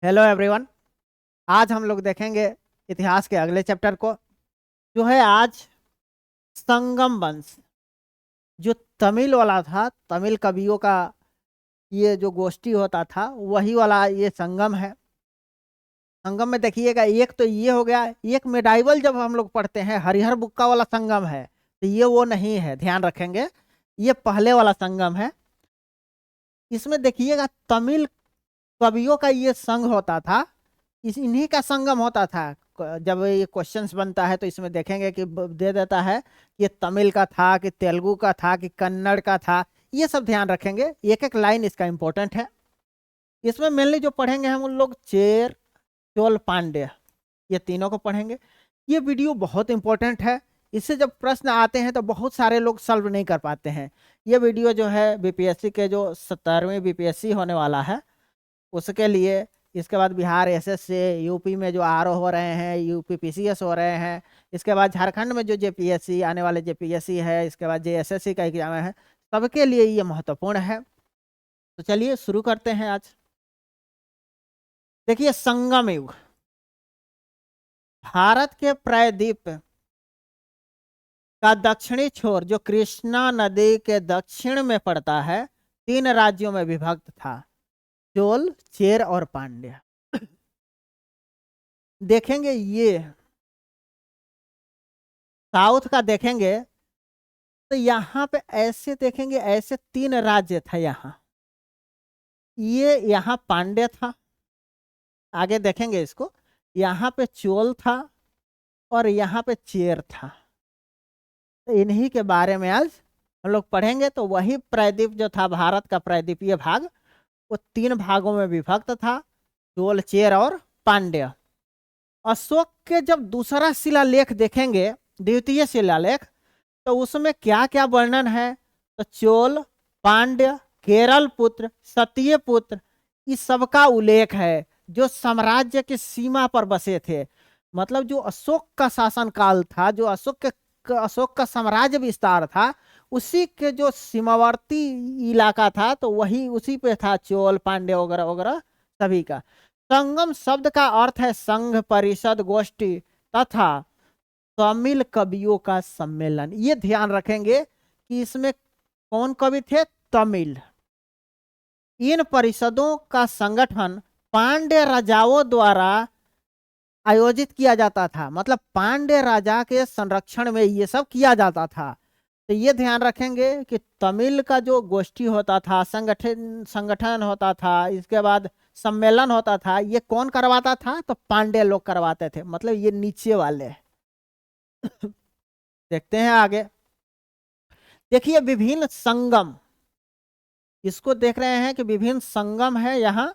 Hello everyone. आज हम लोग देखेंगे इतिहास के अगले चैप्टर को, जो है आज संगम वंश। जो तमिल वाला था, तमिल कवियों का ये जो गोष्ठी होता था वही वाला ये संगम है। संगम में देखिएगा, एक तो ये हो गया, एक मेडाइवल जब हम लोग पढ़ते हैं हरिहर बुक्का वाला संगम है, तो ये वो नहीं है, ध्यान रखेंगे। ये पहले वाला संगम है। इसमें देखिएगा तमिल कवियों का ये संघ होता था, इस इन्हीं का संगम होता था। जब ये क्वेश्चंस बनता है तो इसमें देखेंगे कि दे देता है कि ये तमिल का था कि तेलुगु का था कि कन्नड़ का था। ये सब ध्यान रखेंगे, एक एक लाइन इसका इंपॉर्टेंट है। इसमें मेनली जो पढ़ेंगे हम उन लोग चेर, चोल, पांड्य, ये तीनों को पढ़ेंगे। ये वीडियो बहुत इंपॉर्टेंट है। इससे जब प्रश्न आते हैं तो बहुत सारे लोग सॉल्व नहीं कर पाते हैं। ये वीडियो जो है बीपीएससी के जो 17वीं बीपीएससी होने वाला है उसके लिए, इसके बाद बिहार एसएस से, यूपी में जो आरओ हो रहे हैं, यूपी पीसीएस हो रहे हैं, इसके बाद झारखंड में जो जेपीएससी आने वाले जेपीएससी है, इसके बाद जेएसएससी का एग्जाम है, सबके लिए ये महत्वपूर्ण है। तो चलिए शुरू करते हैं आज। देखिए, संगम युग भारत के प्रायद्वीप का दक्षिणी छोर जो कृष्णा नदी के दक्षिण में पड़ता है, 3 राज्यों में विभक्त था, चोल, चेर और पांड्य। देखेंगे ये साउथ का देखेंगे तो यहाँ पे ऐसे देखेंगे, ऐसे 3 राज्य था यहाँ। ये यहाँ पांड्य था, आगे देखेंगे इसको, यहाँ पे चोल था और यहाँ पे चेर था। तो इन्हीं के बारे में आज हम लोग पढ़ेंगे। तो वही प्रायद्वीप जो था, भारत का प्रायद्वीपीय भाग, वो 3 भागों में विभक्त था, चोल, चेर और पांड्य। अशोक के जब दूसरा शिलालेख देखेंगे, द्वितीय शिलालेख, तो उसमें क्या क्या वर्णन है, तो चोल, पांड्य, केरल पुत्र, सतीय पुत्र, इस सबका उल्लेख है, जो साम्राज्य की सीमा पर बसे थे। मतलब जो अशोक का शासन काल था, जो अशोक का साम्राज्य विस्तार था, उसी के जो सीमावर्ती इलाका था, तो वही उसी पे था चोल, पांड्य वगैरह वगैरह सभी का। संगम शब्द का अर्थ है संघ, परिषद, गोष्ठी तथा तमिल कवियों का सम्मेलन। ये ध्यान रखेंगे कि इसमें कौन कवि थे, तमिल। इन परिषदों का संगठन पांड्य राजाओं द्वारा आयोजित किया जाता था, मतलब पांड्य राजा के संरक्षण में ये सब किया जाता था। तो ये ध्यान रखेंगे कि तमिल का जो गोष्ठी होता था, संगठन संगठन होता था, इसके बाद सम्मेलन होता था, ये कौन करवाता था, तो पांड्य लोग करवाते थे, मतलब ये नीचे वाले। देखते हैं आगे। देखिए विभिन्न संगम, इसको देख रहे हैं कि विभिन्न संगम है यहाँ।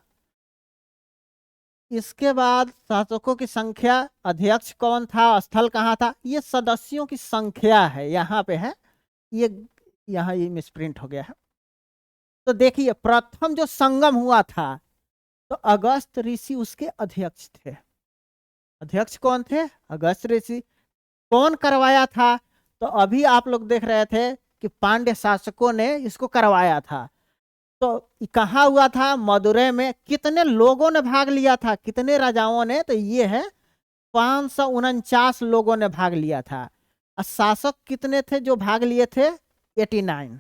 इसके बाद शासकों की संख्या, अध्यक्ष कौन था, स्थल कहाँ था, ये सदस्यों की संख्या है, यहाँ पे है ये, यहाँ ये मिसप्रिंट हो गया है। तो देखिए प्रथम जो संगम हुआ था, तो अगस्त ऋषि उसके अध्यक्ष थे। अध्यक्ष कौन थे, अगस्त ऋषि। कौन करवाया था, तो अभी आप लोग देख रहे थे कि पांड्य शासकों ने इसको करवाया था। तो कहाँ हुआ था, मदुरै में। कितने लोगों ने भाग लिया था, कितने राजाओं ने, तो ये है 549 लोगों ने भाग लिया था। और शासक कितने थे जो भाग लिए थे, 89।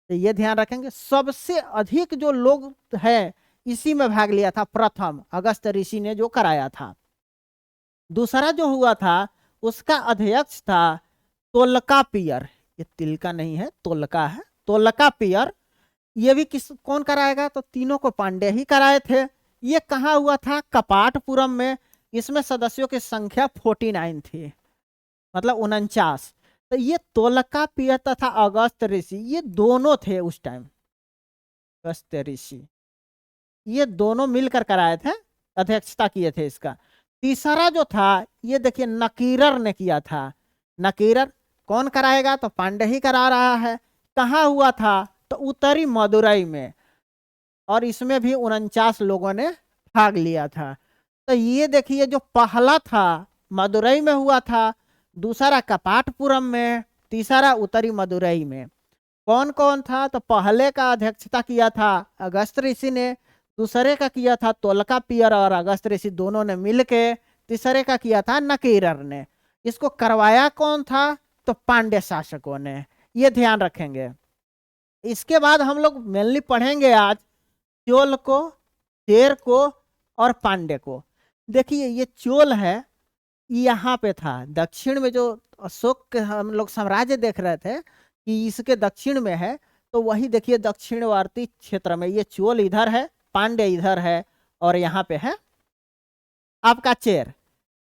तो ये ध्यान रखेंगे, सबसे अधिक जो लोग हैं इसी में भाग लिया था, प्रथम अगस्त ऋषि ने जो कराया था। दूसरा जो हुआ था उसका अध्यक्ष था तोलकापियर, ये तिलका नहीं है, तोलका है, तोलकापियर। ये भी किस कौन कराएगा, तो तीनों को पांडे ही कराए थे। ये कहाँ हुआ था, कपाटपुरम में। इसमें सदस्यों की संख्या 49 थी, मतलब 49। तो ये तोलकापियर तथा अगस्त ऋषि, ये दोनों थे उस टाइम, अगस्त ऋषि, ये दोनों मिलकर कराए थे, अध्यक्षता किए थे इसका। तीसरा जो था, ये देखिए नकीरर ने किया था। नकीरर कौन कराएगा, तो पांडे ही करा रहा है। कहाँ हुआ था, तो उत्तरी मदुरई में, और इसमें भी 49 लोगों ने भाग लिया था। तो ये देखिए जो पहला था मदुरई में हुआ था, दूसरा कपाटपुरम में, तीसरा उत्तरी मदुरई में। कौन कौन था, तो पहले का अध्यक्षता किया था अगस्त ऋषि ने, दूसरे का किया था तोलकापियर और अगस्त ऋषि दोनों ने मिलके, तीसरे का किया था नकीरर ने। इसको करवाया कौन था? तो पांड्य शासकों ने, ये ध्यान रखेंगे। इसके बाद हम लोग मेनली पढ़ेंगे आज चोल को, चेर को और पांड्य को। देखिए ये चोल है, यहाँ पे था दक्षिण में, जो अशोक के हम लोग साम्राज्य देख रहे थे कि इसके दक्षिण में है, तो वही देखिए दक्षिणवर्ती क्षेत्र में ये चोल इधर है, पांड्य इधर है, और यहाँ पे है आपका चेर।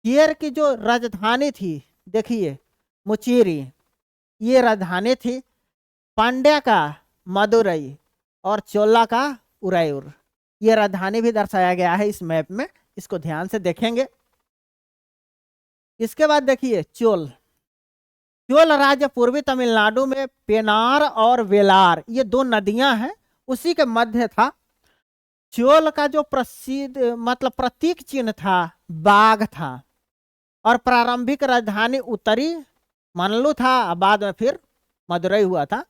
चेर की जो राजधानी थी देखिए मुचेरी, ये राजधानी थी। पांड्या का मदुरई और चोला का उरायूर, ये राजधानी भी दर्शाया गया है इस मैप में, इसको ध्यान से देखेंगे। इसके बाद देखिए चोल, चोल राज्य पूर्वी तमिलनाडु में पेनार और वेलार, ये दो नदियां हैं, उसी के मध्य था। चोल का जो प्रसिद्ध मतलब प्रतीक चिन्ह था बाघ था, और प्रारंभिक राजधानी उत्तरी मनलू था, बाद में फिर मदुरई हुआ था।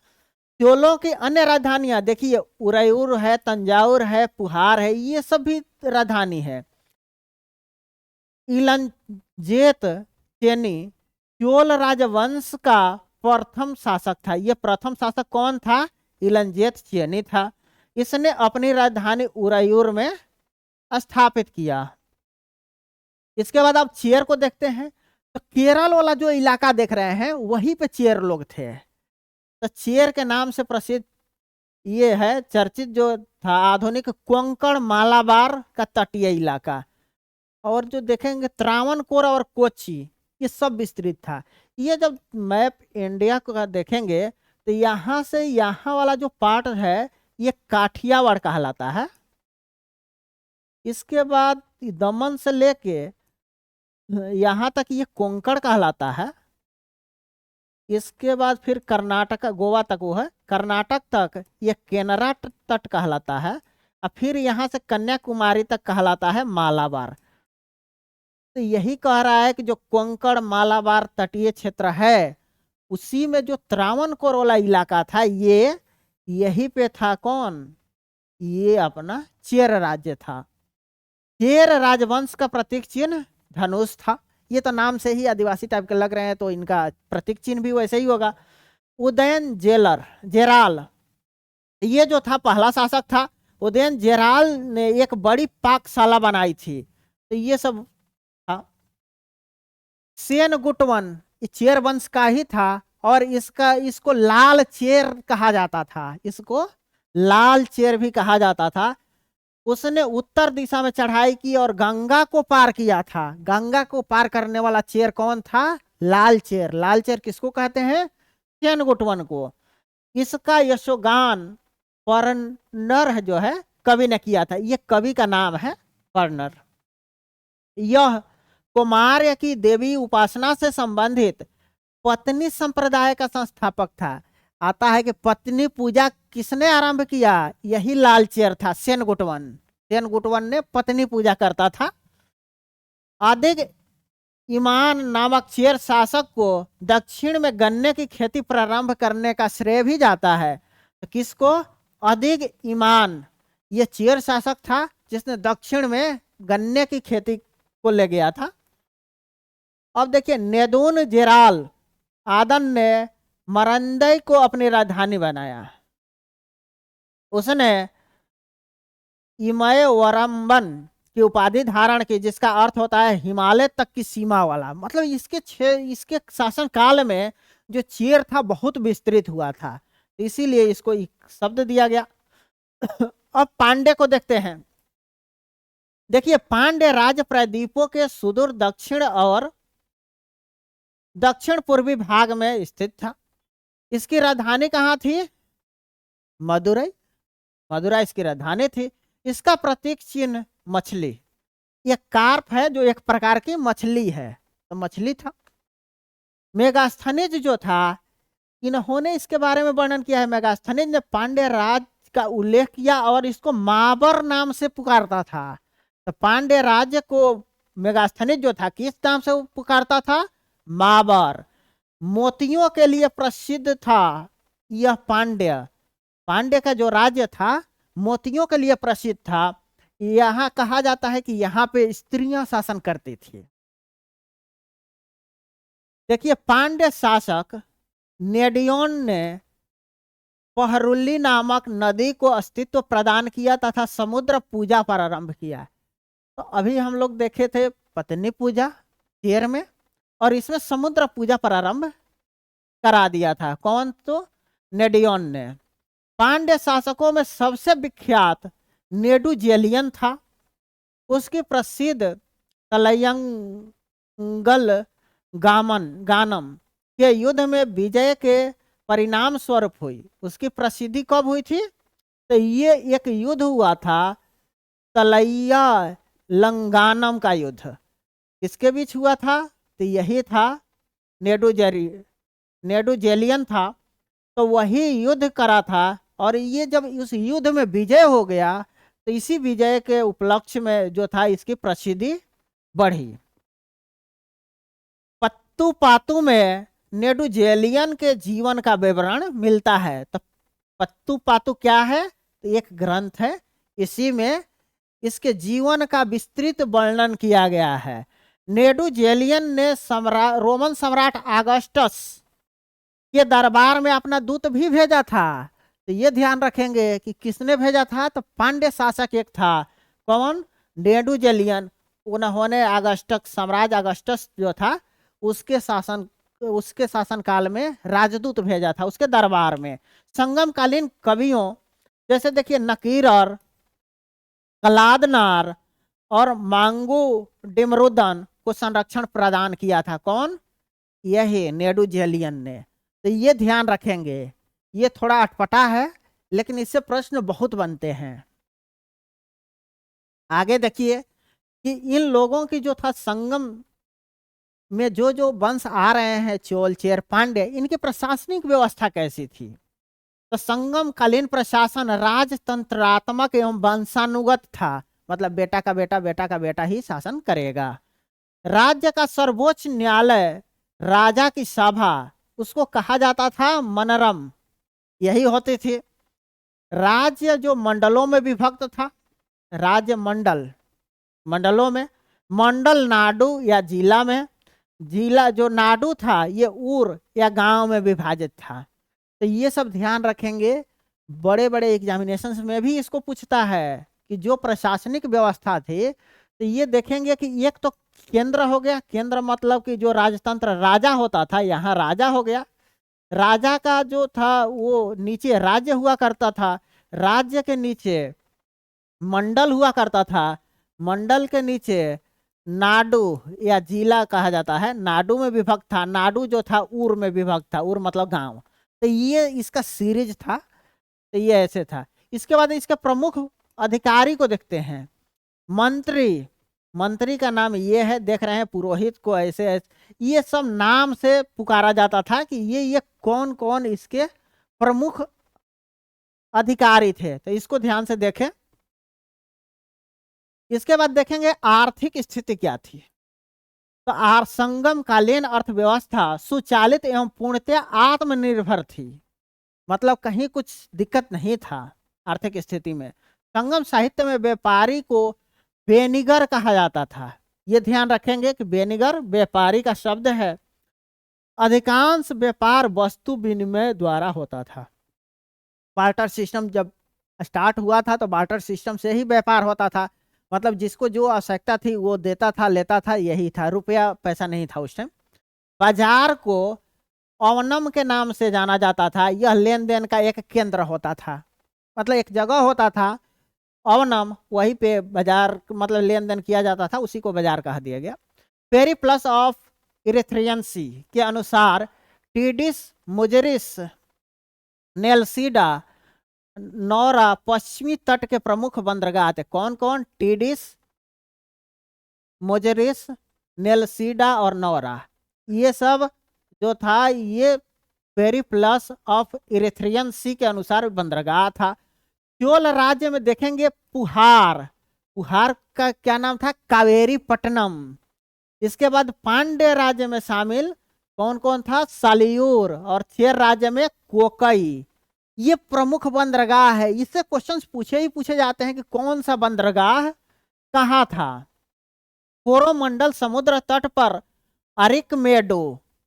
चोलों की अन्य राजधानियां देखिए उरायूर है, तंजावुर है, पुहार है, ये सब भी राजधानी है। इलंजेत चेनी चोल राजवंश का प्रथम शासक था। ये प्रथम शासक कौन था? इलंजेत चेनी था। इसने अपनी राजधानी उरायूर में स्थापित किया। इसके बाद आप चेर को देखते हैं, तो केरल वाला जो इलाका देख रहे हैं वहीं पे चेर लोग थे। तो चेर के नाम से प्रसिद्ध ये है, चर्चित जो था आधुनिक कोंकण मालाबार का तटीय इलाका। और जो देखेंगे त्रावणकोर और कोच्चि, ये सब विस्तृत था। ये जब मैप इंडिया का देखेंगे तो यहाँ से यहाँ वाला जो पार्ट है ये काठियावाड़ कहलाता है। इसके बाद दमन से लेके यहाँ तक ये कोंकण कहलाता है। इसके बाद फिर कर्नाटक, गोवा तक वो है, कर्नाटक तक ये केनरा तट कहलाता है, और फिर यहाँ से कन्याकुमारी तक कहलाता है मालाबार। तो यही कह रहा है कि जो कोंकण मालाबार तटीय क्षेत्र है उसी में जो त्रावणकोर वाला इलाका था ये यही पे था कौन? ये अपना चेर राज्य था। चेर राजवंश का प्रतीक चिन्ह धनुष था। ये तो नाम से ही आदिवासी टाइप के लग रहे हैं, तो इनका प्रतीक चिन्ह भी वैसे ही होगा। उदयन जेराल ये जो था पहला शासक था। उदयन जेराल ने एक बड़ी पाकशाला बनाई थी, तो ये सब था। सेन गुटवन ये चेर वंश का ही था, और इसको लाल चेर कहा जाता था, इसको लाल चेर भी कहा जाता था। उसने उत्तर दिशा में चढ़ाई की और गंगा को पार किया था। गंगा को पार करने वाला चेर कौन था? लाल चेर। लाल चेर किसको कहते हैं? सेन गुटवन को। इसका यशोगान पर्नर जो है कवि ने किया था। ये कवि का नाम है पर्नर। यह कुमार की देवी उपासना से संबंधित पत्नी संप्रदाय का संस्थापक था। आता है कि पत्नी पूजा किसने आरंभ किया? यही लाल चेर था, सेन गुटवन। सेन गुटवन ने पत्नी पूजा करता था। आदिग ईमान नामक चेर शासक को दक्षिण में गन्ने की खेती प्रारंभ करने का श्रेय भी जाता है। तो किसको? अधिक ईमान, ये चेर शासक था जिसने दक्षिण में गन्ने की खेती को ले गया था। अब देखिए नेदुन जेराल आदन ने मरंदई को अपनी राजधानी बनाया। उसने इमय वरम्बन की उपाधि धारण की, जिसका अर्थ होता है हिमालय तक की सीमा वाला। मतलब इसके शासन काल में जो चेर था बहुत विस्तृत हुआ था, इसीलिए इसको एक शब्द दिया गया। अब पांड्य को देखते हैं। देखिए पांड्य राज प्रायद्वीपों के सुदूर दक्षिण और दक्षिण पूर्वी भाग में स्थित था। इसकी राजधानी कहाँ थी? मदुरई। मदुरई इसकी राजधानी थी। इसका प्रतीक चिन्ह मछली, यह कार्प है जो एक प्रकार की मछली है, तो मछली था। मेगास्थनीज जो था, इन्होंने इसके बारे में वर्णन किया है। मेगास्थनीज ने पांड्य राज का उल्लेख किया और इसको माबर नाम से पुकारता था। तो पांड्य राज्य को मेगास्थनीज जो था किस नाम से पुकारता था? माबर। मोतियों के लिए प्रसिद्ध था यह पांड्य। पांड्य का जो राज्य था मोतियों के लिए प्रसिद्ध था। यहाँ कहा जाता है कि यहाँ पे स्त्रियां शासन करती थी। देखिए, पांड्य शासक नेडियोन ने पहरुल्ली नामक नदी को अस्तित्व प्रदान किया तथा समुद्र पूजा प्रारंभ किया। तो अभी हम लोग देखे थे पत्नी पूजा तेर में, और इसमें समुद्र पूजा प्रारंभ करा दिया था। कौन? तो नेडियोन ने। पांड्य शासकों में सबसे विख्यात नेडुजेलियन था। उसकी प्रसिद्ध तलयंगल गानम के युद्ध में विजय के परिणाम स्वरूप हुई। उसकी प्रसिद्धि कब हुई थी? तो ये एक युद्ध हुआ था, तलैया लंगानम का युद्ध। किसके बीच हुआ था? तो यही था, नेडुजेलियन था। तो वही युद्ध करा था, और ये जब उस युद्ध में विजय हो गया तो इसी विजय के उपलक्ष्य में जो था इसकी प्रसिद्धि बढ़ी। पत्तू पातू में नेडुजेलियन के जीवन का विवरण मिलता है। तो पत्तू पातू क्या है? तो एक ग्रंथ है, इसी में इसके जीवन का विस्तृत वर्णन किया गया है। नेडुजेलियन ने रोमन सम्राट ऑगस्टस के दरबार में अपना दूत भी भेजा था। तो ये ध्यान रखेंगे कि किसने भेजा था? तो पांड्य शासक एक था। कौन? नेडुजेलियन। उन्होंने सम्राट ऑगस्टस जो था उसके शासन काल में राजदूत भेजा था उसके दरबार में। संगमकालीन कवियों जैसे देखिए नकीर और कलादनार और मांगू डिमरुदन को संरक्षण प्रदान किया था। कौन? यही नेडुजेलियन ने। तो ये ध्यान रखेंगे, ये थोड़ा अटपटा है लेकिन इससे प्रश्न बहुत बनते हैं। आगे देखिए कि इन लोगों की जो था संगम में जो वंश आ रहे हैं, चोल चेर पांड्य, इनकी प्रशासनिक व्यवस्था कैसी थी? तो संगम कालीन प्रशासन राजतंत्रात्मक एवं वंशानुगत था। मतलब बेटा का बेटा, बेटा का बेटा ही शासन करेगा। राज्य का सर्वोच्च न्यायालय, राजा की सभा, उसको कहा जाता था मनरम, यही होती थी। राज्य जो मंडलों में विभक्त था, राज्य मंडलों में, मंडल नाडु या जिला में, जिला जो नाडु था ये उर या गांव में विभाजित था। तो ये सब ध्यान रखेंगे, बड़े बड़े एग्जामिनेशन में भी इसको पूछता है कि जो प्रशासनिक व्यवस्था थी। तो ये देखेंगे कि एक तो केंद्र हो गया, केंद्र मतलब कि जो राजतंत्र राजा होता था, यहाँ राजा हो गया। राजा का जो था वो नीचे राज्य हुआ करता था, राज्य के नीचे मंडल हुआ करता था, मंडल के नीचे नाडु या जिला कहा जाता है, नाडु में विभक्त था। नाडु जो था उर में विभक्त था, उर मतलब गांव। तो ये इसका सीरीज था। तो ये ऐसे था। इसके बाद इसके प्रमुख अधिकारी को देखते हैं। मंत्री का नाम ये है, देख रहे हैं पुरोहित को ऐसे ये सब नाम से पुकारा जाता था कि ये कौन कौन इसके प्रमुख अधिकारी थे। तो इसको ध्यान से देखें। इसके बाद देखेंगे आर्थिक स्थिति क्या थी। तो संगम कालीन अर्थव्यवस्था सुचालित एवं पूर्णतः आत्मनिर्भर थी। मतलब कहीं कुछ दिक्कत नहीं था आर्थिक स्थिति में। संगम साहित्य में व्यापारी को बेनिगर कहा जाता था। ये ध्यान रखेंगे कि बेनिगर व्यापारी का शब्द है। अधिकांश व्यापार वस्तु विनिमय द्वारा होता था। बार्टर सिस्टम जब स्टार्ट हुआ था तो बार्टर सिस्टम से ही व्यापार होता था। मतलब जिसको जो आवश्यकता थी वो देता था, लेता था, यही था। रुपया पैसा नहीं था उस टाइम। बाजार को अवनम के नाम से जाना जाता था। यह लेन देन का एक केंद्र होता था। मतलब एक जगह होता था अवनम, वहीं पे बाजार मतलब लेन देन किया जाता था, उसी को बाजार कहा दिया गया। पेरीप्लस ऑफ इरेथ्रियंसी के अनुसार टीडिस मुजरिस नेल्सीडा नौरा पश्चिमी तट के प्रमुख बंदरगाह थे। कौन कौन? टीडिस, मुजरिस, नेल्सीडा और नौरा। ये सब जो था ये पेरीप्लस ऑफ इरेथ्रियन सी के अनुसार बंदरगाह था। चोल राज्य में देखेंगे पुहार का क्या नाम था? कावेरी पट्टनम। इसके बाद पांड्य राज्य में शामिल कौन कौन था? सालियूर। और चेर राज्य में कोकई। ये प्रमुख बंदरगाह है। इससे क्वेश्चंस पूछे ही पूछे जाते हैं कि कौन सा बंदरगाह कहाँ था। कोरोमंडल समुद्र तट पर अरिकमेडो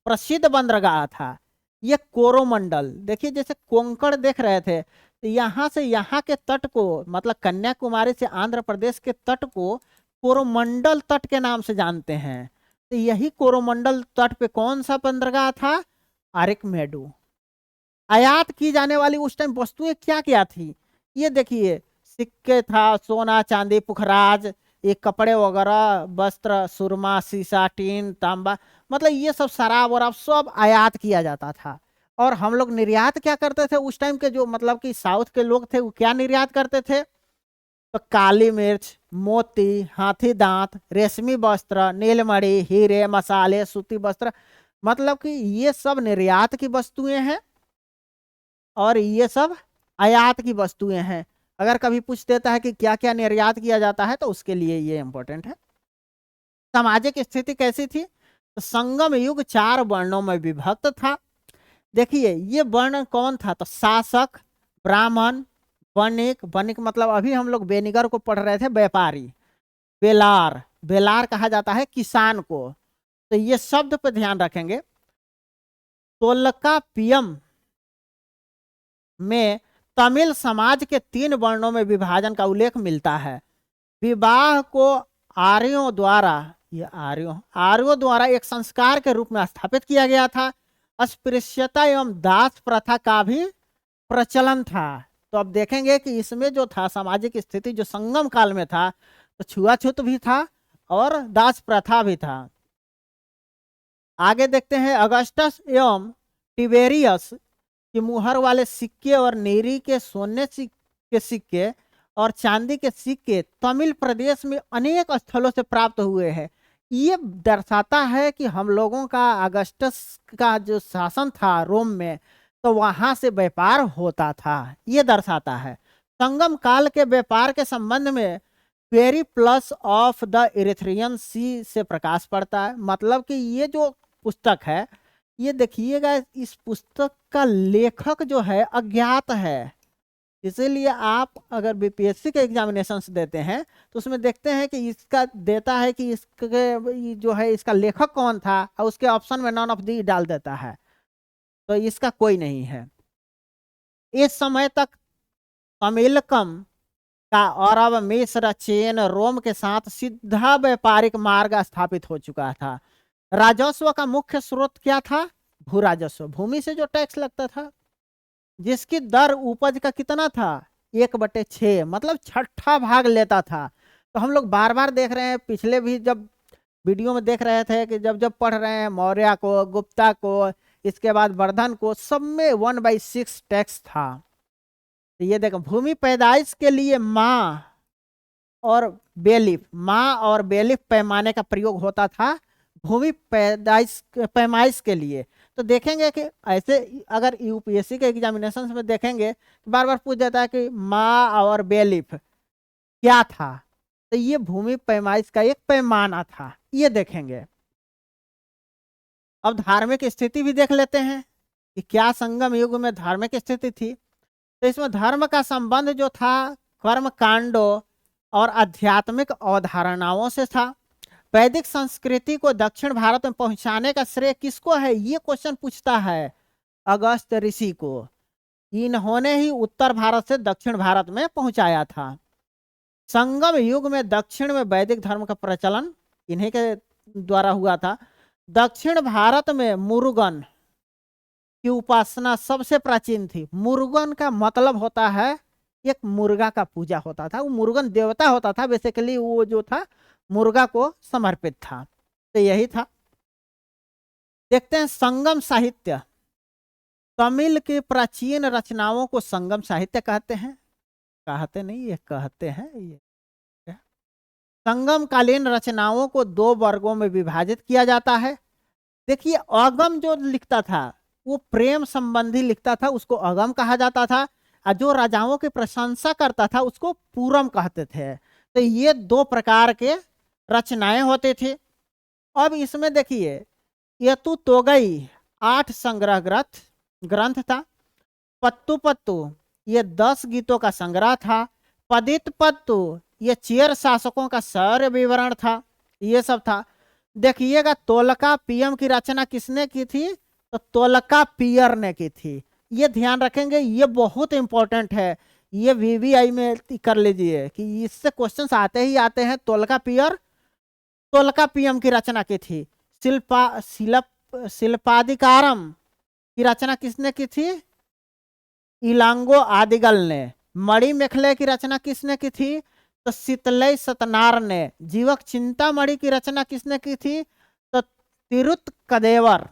प्रसिद्ध बंदरगाह था। ये कोरोमंडल, देखिए जैसे कोंकण देख रहे थे, तो यहाँ से यहाँ के तट को, मतलब कन्याकुमारी से आंध्र प्रदेश के तट को कोरोमंडल तट के नाम से जानते हैं। तो यही कोरोमंडल तट पे कौन सा बंदरगाह था? अरिकमेडो। आयात की जाने वाली उस टाइम वस्तुएं क्या क्या थी? ये देखिए, सिक्के था, सोना चांदी पुखराज, ये कपड़े वगैरह, वस्त्र, सुरमा, शीशा, टीन, तांबा, मतलब ये सब शराब वराब सब आयात किया जाता था। और हम लोग निर्यात क्या करते थे उस टाइम के, जो मतलब कि साउथ के लोग थे, वो क्या निर्यात करते थे? तो काली मिर्च, मोती, हाथी दांत, रेशमी वस्त्र, नीलमणि, हीरे, मसाले, सूती वस्त्र, मतलब कि ये सब निर्यात की वस्तुएं हैं और ये सब आयात की वस्तुएं हैं। अगर कभी पूछ देता है कि क्या क्या निर्यात किया जाता है, तो उसके लिए ये इंपॉर्टेंट है। सामाजिक स्थिति कैसी थी? तो संगम युग 4 वर्णों में विभक्त था। देखिए ये वर्ण कौन था? तो शासक, ब्राह्मण, वणिक, वणिक मतलब अभी हम लोग बेनिगर को पढ़ रहे थे, व्यापारी, बेलार, बेलार कहा जाता है किसान को। तो ये शब्द पे ध्यान रखेंगे। तोल्काप्पियम में तमिल समाज के 3 वर्णों में विभाजन का उल्लेख मिलता है। विवाह को आर्यों द्वारा, ये आर्यों द्वारा एक संस्कार के रूप में स्थापित किया गया था। अस्पृश्यता एवं दास प्रथा का भी प्रचलन था। तो अब देखेंगे कि इसमें जो था सामाजिक स्थिति, जो संगम काल में था, तो छुआछूत भी था और दास प्रथा भी था। आगे देखते हैं, अगस्टस एवं टिबेरियस कि मुहर वाले सिक्के और नीरी के सोने के सिक्के और चांदी के सिक्के तमिल प्रदेश में अनेक स्थलों से प्राप्त हुए हैं। ये दर्शाता है कि हम लोगों का अगस्टस का जो शासन था रोम में, तो वहां से व्यापार होता था, ये दर्शाता है। संगम काल के व्यापार के संबंध में पेरिप्लस ऑफ द इरिथ्रियन सी से प्रकाश पड़ता है। मतलब कि ये जो पुस्तक है, ये देखिएगा, इस पुस्तक का लेखक जो है अज्ञात है। इसीलिए आप अगर बीपीएससी के एग्जामिनेशंस देते हैं, तो उसमें देखते हैं कि इसका देता है कि इसके जो है इसका लेखक कौन था, और उसके ऑप्शन में नॉन ऑफ दी डाल देता है, तो इसका कोई नहीं है। इस समय तक तमिलकम का और अब मिस्र, चीन, रोम के साथ सीधा व्यापारिक मार्ग स्थापित हो चुका था। राजस्व का मुख्य स्रोत क्या था? भू राजस्व, भूमि से जो टैक्स लगता था, जिसकी दर उपज का कितना था? 1/6, मतलब छठा भाग लेता था। तो हम लोग बार बार देख रहे हैं, पिछले भी जब वीडियो में देख रहे थे कि जब जब पढ़ रहे हैं मौर्य को, गुप्ता को, इसके बाद वर्धन को, सब में 1/6 टैक्स था। तो ये देखो, भूमि पैदाइश के लिए माँ और बेलिफ पैमाने का प्रयोग होता था भूमि पैमाइश के लिए। तो देखेंगे कि ऐसे अगर यूपीएससी के एग्जामिनेशन में देखेंगे, तो बार बार पूछ जाता है कि माँ और बेलिफ क्या था, तो ये भूमि पैमाइश का एक पैमाना था, ये देखेंगे। अब धार्मिक स्थिति भी देख लेते हैं कि क्या संगम युग में धार्मिक स्थिति थी। तो इसमें धर्म का संबंध जो था कर्म कांडों और आध्यात्मिक अवधारणाओं से था। वैदिक संस्कृति को दक्षिण भारत में पहुंचाने का श्रेय किसको है? ये क्वेश्चन पूछता है अगस्त ऋषि को। इन्होंने ही उत्तर भारत से दक्षिण भारत में पहुंचाया था। संगम युग में दक्षिण में वैदिक धर्म का प्रचलन इन्हीं के द्वारा हुआ था। दक्षिण भारत में मुरुगन की उपासना सबसे प्राचीन थी। मुरुगन का मतलब होता है एक मुर्गा का पूजा होता था, वो मुरुगन देवता होता था, बेसिकली वो जो था मुर्गा को समर्पित था। तो यही था। देखते हैं संगम साहित्य। तमिल के प्राचीन रचनाओं को संगम साहित्य कहते हैं। कहते नहीं, ये कहते हैं। ये संगम कालीन रचनाओं को 2 वर्गों में विभाजित किया जाता है। देखिए, अगम जो लिखता था वो प्रेम संबंधी लिखता था, उसको अगम कहा जाता था, और जो राजाओं की प्रशंसा करता था उसको पूरम कहते थे। तो ये 2 प्रकार के रचनाएं होते थे। अब इसमें देखिए, यतु तोगई 8 संग्रह ग्रंथ था। पत्तू पत्तू ये 10 गीतों का संग्रह था। पदित पत्तू ये चेर शासकों का सारे विवरण था, ये सब था। देखिएगा तोलका पियम की रचना किसने की थी, तो तोलका पियर ने की थी। ये ध्यान रखेंगे, ये बहुत इंपॉर्टेंट है, ये वीवीआई में कर लीजिए कि इससे क्वेश्चंस आते ही आते हैं। तोलका पियर तोलका पियम की रचना की थी। शिल्पाधिकारम की रचना किसने की थी, इलांगो आदिगल ने। मणि मेखले की रचना किसने की थी, तो शीतलय सतनार ने। जीवक चिंतामणि की रचना किसने की थी, तो तिरुत कदेवर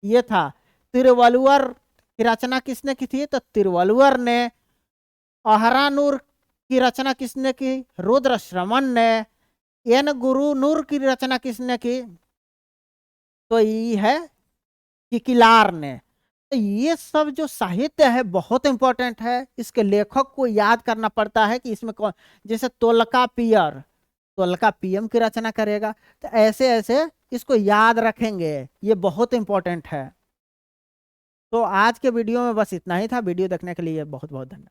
ये था। तिरुवलुवर की रचना किसने की थी, तो तिरुवलुवर ने। अहरानूर की रचना किसने की, रुद्र श्रवण ने। एन गुरु नूर की रचना किसने की, तो ये है किकिलार ने। तो ये सब जो साहित्य है बहुत इंपॉर्टेंट है, इसके लेखक को याद करना पड़ता है कि इसमें कौन, जैसे तोलका पीएम की रचना करेगा, तो ऐसे ऐसे इसको याद रखेंगे, ये बहुत इंपॉर्टेंट है। तो आज के वीडियो में बस इतना ही था। वीडियो देखने के लिए बहुत बहुत धन्यवाद।